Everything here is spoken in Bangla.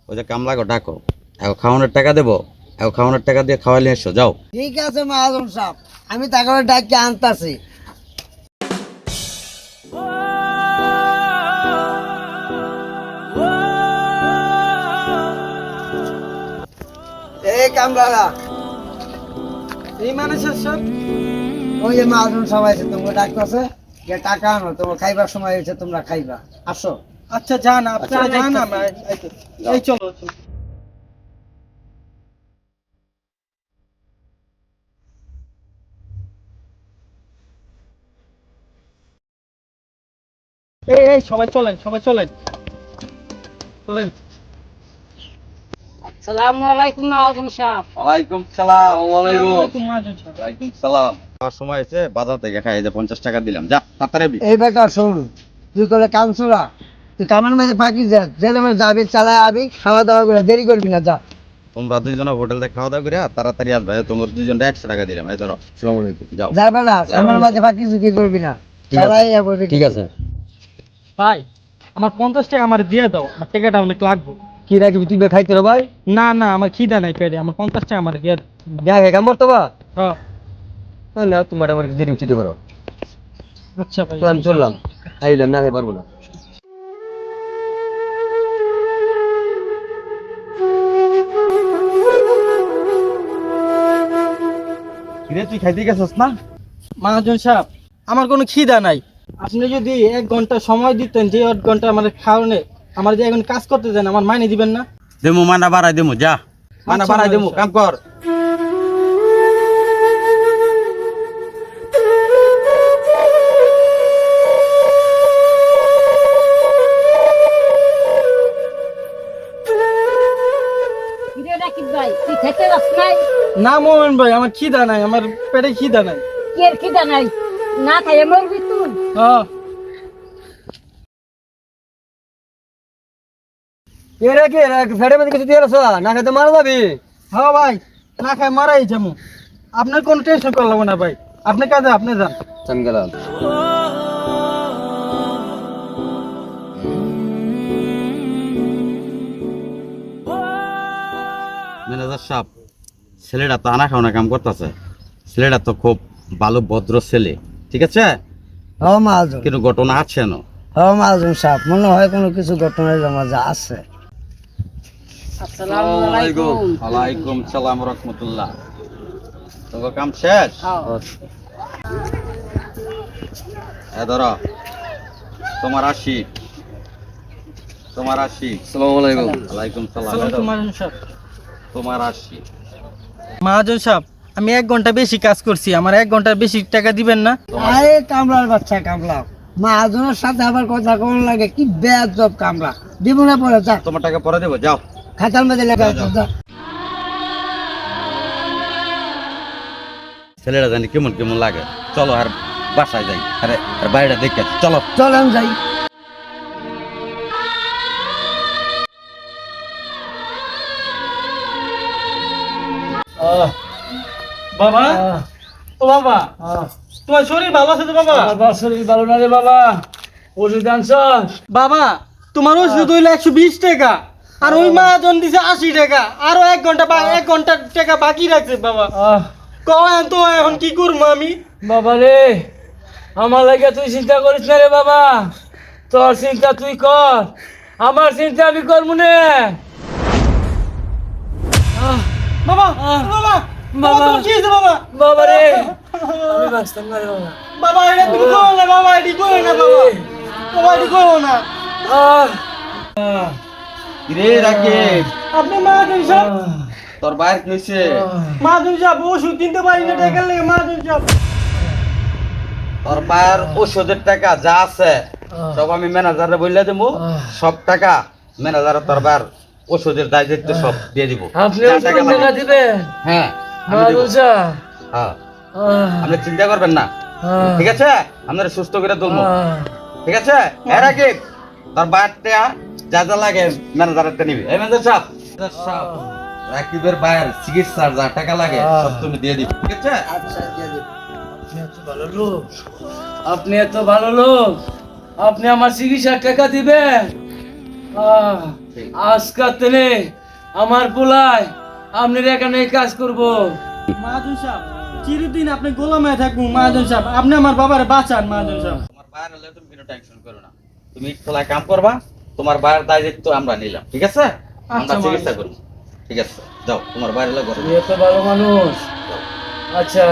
ওই যে কামলাকে ডাকো, এখন খাওয়ানোর টাকা দেবো, এখন খাওয়ানোর টাকা দিয়ে খাওয়ালে এসো, যাও। ঠিক আছে মহাজন সাহেব, আমি তাকে ডাকে আনতাছি। এই কামলারা, এই মানে স্যার, ওই যে মহাজন সবাই আছে তোমরা ডাকতেছে, যে টাকা আনো, তোমার খাইবার সময় হয়েছে, তোমরা খাইবা, আসো। আচ্ছা যান, আপনারা আচ্ছা, যান, এই চলো। এই সবাই চলেন, চলেন। আসসালামু আলাইকুম মহাজন সাহেব। ওয়ালাইকুম সালাম। ওয়ালাইকুম মহাজন সাহেব। ওয়ালাইকুম সালাম। আমার সময় হয়েছে, বাজার থেকে খাই, এই যে 50 টাকা দিলাম, যা তাড়াতাড়ি। এই বেটা শোন, তুই করে কামছুরা, তুই কামার মাঝে ফাঁকি যা, যে তোমার যাবি চালায় আবি, খাওয়া দাওয়া করে দেরি করবি না, যা। তোমরা দুইজনে হোটেল থেকে খাওয়া দাওয়া করে তাড়াতাড়ি আসবে, তোমার দুইজনটা 100 টাকা দিলাম, এই ধরো। আসসালামু আলাইকুম, যাও। যাবে না, কামার মাঝে ফাঁকি চুকি করবি না, চালাই করবি। ঠিক আছে। ভাই, আমার 50 টাকা আমার দিয়ে দাও, আমার টাকাটা অনেক লাগবে। কি রাখবি তুই খাইতে রে ভাই? না না, আমার খিদা নাই পেটে, আমার 50 টাকা আমার দিয়ে দাও। দেখে কাম করতে বা হ্যাঁ, না, তোমার আমার দেরি উচিত করো। আচ্ছা ভাই। তো আমি চললাম, আইলাম না, পারবো না। কিরে, তুই খাইতে গেছিস না? মহাজন সাহেব, আমার কোনো খিদা নাই। আপনি যদি 1 ঘন্টা সময় দিতেন, যে 1 ঘন্টা আমার খাওয়ানে, আমার যে এখন কাজ করতে দেন, আমার মাইনে দিবেন না? দেমু, মানা বাড়াই দেমু, যা মানা আচ্ছা, বাড়াই দেমু, আচ্ছা। কাম কর। কিরে রাকিব ভাই, তুই খেতে পাস নাই? না মোহন ভাই, আমার খিদা নাই, আমার পেটে খিদা নাই। কি এর খিদা নাই? না খাইয়ে মরবি তুই? হ্যাঁ, ফেটে মধ্যে কিছু দিয়ে রাখছো না, খেতে মারা যাবি। হ্যাঁ ভাই, না খাই মারাই যাবো। আপনার কোনো টেনশন করলাম না ভাই, আপনি কাজে আপনি যান। আমি গেলাম। ম্যানেজার সাহেব, ছেলেটা তো আনা খাওয়া কাম করতেছে, ছেলেটা তো খুব ভালো ভদ্র ছেলে, ঠিক আছে, হ মহাজন, কিন্তু ঘটনা আছে না। হ মহাজন সাহেব, মনে হয় কোনো কিছু ঘটনার জমা যা আছে। আসসালামু আলাইকুম। ওয়ালাইকুম সালাম রাহমাতুল্লাহ। তোমার কাম শেষ? এ ধরো, তোমার 80, তোমার 80। আসসালামু আলাইকুম। ওয়ালাইকুম সালাম। আসসালামু মহাজন সাহেব। তোমার 80। মহাজন সাহেব, আমি 1 ঘন্টা বেশি কাজ করছি, আমার 1 ঘন্টার বেশি টাকা দিবেন না? আরে কামলার বাচ্চা কামলা, মহাজনের সাথে আবার কথা কোন লাগে, কি বেয়াদব কামলা। দিব না পরে, যা তোমার টাকা পরে দেবো, যাও। খাতার মধ্যে লেখা আছে, যা। ছেলেটা জানি কেমন কেমন লাগে, চলো আর বাসায় যাই, আরে আর বাইরে দেখে আসি, চলো। চলেন যাই। বাবা, ও বাবা, তোমার শরীর ভালো আছে তো বাবা? শরীর ভালো না রে বাবা, ওষুধ আনছস? বাবা, তোমার ওষুধ হইলো 120 টাকা, আর ওই মহাজন দিছে 80 টাকা, আরো 1 ঘন্টা 1 ঘন্টার টাকা বাকি রাখছে বাবা। কয় তো এখন কি করবো আমি? বাবা রে, আমার লাগে তুই চিন্তা করিস না রে বাবা, তোর চিন্তা তুই কর, আমার চিন্তা আমি করবো না। বাবা, বাবা, বাবা, তোমার কি হয়েছে বাবা? বাবা রে, আমি বাঁচতাম না রে বাবা। বাবা, এটা তুমি করো না বাবা, এটি করো না বাবা, বাবা এটি করো না। রে রাকিব, আপনি মহাজন সাহেব, তোর বাইর কি হয়েছে? মহাজন সাহেব, ওষুধ কিনতে পারি না টাকার লেগে মহাজন সাহেব। তোর বাইর ওষুধের টাকা যা আছে সব আমি ম্যানেজারে বললে দেবো, সব টাকা ম্যানেজারে তোর বাইর ওষুধের দায়িত্ব সব দিয়ে দিব। আপনি যা ওষুধ টাকা টাকা লাগে। দিবেন? হ্যাঁ, আমি দিব। বাদল শাহ, হ্যাঁ, আপনি চিন্তা করবেন না, ঠিক আছে, আপনারা সুস্থ করে তুলবো, ঠিক আছে। হ্যাঁ রাকিব, তোর বাইরটা যা যা লাগে ম্যানেজারেরটা নিবি। এই ম্যানেজার সাহেব, রাকিবের বাইর চিকিৎসার যা টাকা লাগে সব তুমি দিয়ে দিবি, ঠিক আছে। আপনি এত ভালো লোক, আপনি এত ভালো লোক, আপনি আমার চিকিৎসার টাকা দিবেন? আজকাল তেনে আমার পোলায় আপনার এখানে কাজ করব। মহাজন সাহেব চিরদিন আপনি গোলামে থাকবো মহাজন সাহেব, আপনি আমার বাবার বাঁচান মহাজন সাহেব। তোমার বাইরে হলে তুমি কোনো টেনশন করো না, তুমি খোলায় কাম করবা, তোমার বাইরের দায়িত্ব আমরা নিলাম, ঠিক আছে? আমরা আচ্ছা, চিকিৎসা করবো, ঠিক আছে? যাও তোমার বাইরে হলে ঘরে তুই এত ভালো মানুষ। আচ্ছা